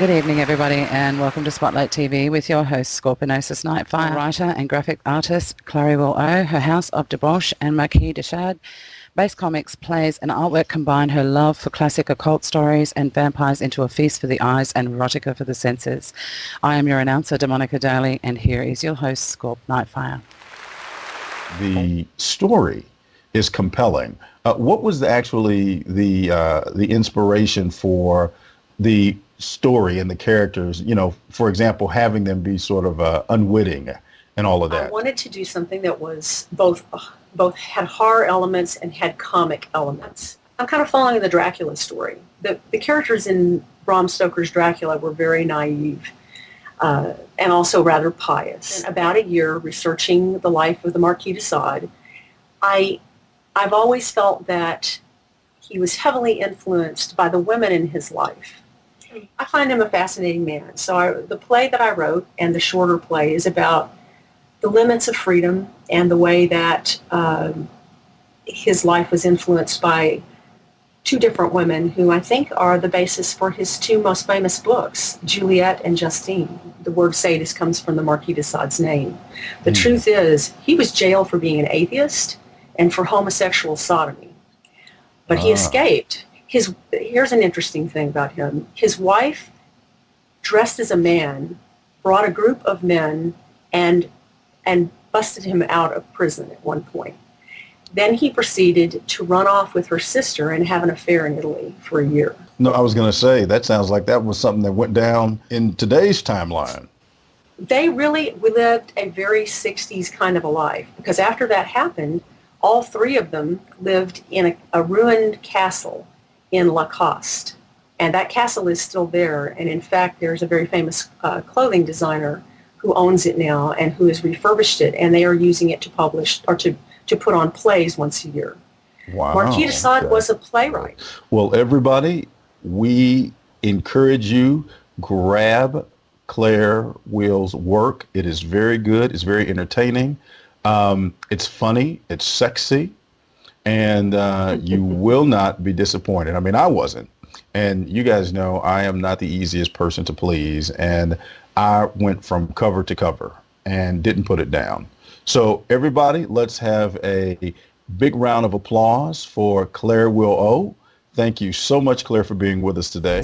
Good evening, everybody, and welcome to Spotlight TV with your host, Scorpinosis Nightfire, writer and graphic artist Clairwil Oh, her house of Debauch and Marquis de Sade. Base Comics, plays and artwork combine her love for classic occult stories and vampires into a feast for the eyes and erotica for the senses. I am your announcer, Demonica Daly, and here is your host, Scorp Nightfire. The story is compelling. What was actually the inspiration for the story and the characters? You know, for example, having them be sort of unwitting and all of that. I wanted to do something that was both had horror elements and had comic elements. I'm kind of following the Dracula story. The characters in Bram Stoker's Dracula were very naive and also rather pious. In about a year researching the life of the Marquis de Sade, I've always felt that he was heavily influenced by the women in his life. I find him a fascinating man. So the play that I wrote and the shorter play is about the limits of freedom and the way that his life was influenced by two different women who I think are the basis for his two most famous books, Juliet and Justine. The word sadist comes from the Marquis de Sade's name. The truth is, he was jailed for being an atheist and for homosexual sodomy. But he escaped. Here's an interesting thing about him. His wife, dressed as a man, brought a group of men and busted him out of prison at one point. Then he proceeded to run off with her sister and have an affair in Italy for a year. No, I was going to say, that sounds like that was something that went down in today's timeline. We lived a very 60s kind of a life, because after that happened, all three of them lived in a ruined castle in Lacoste. And that castle is still there. And in fact, there's a very famous clothing designer who owns it now and who has refurbished it. And they are using it to publish or to put on plays once a year. Wow. Marquis de Sade was a playwright. Well, everybody, we encourage you, grab Clairwil's work. It is very good. It's very entertaining. It's funny. It's sexy. And you will not be disappointed. I mean, I wasn't. And you guys know I am not the easiest person to please. And I went from cover to cover and didn't put it down. So everybody, let's have a big round of applause for Clairwil Oh. Thank you so much, Claire, for being with us today.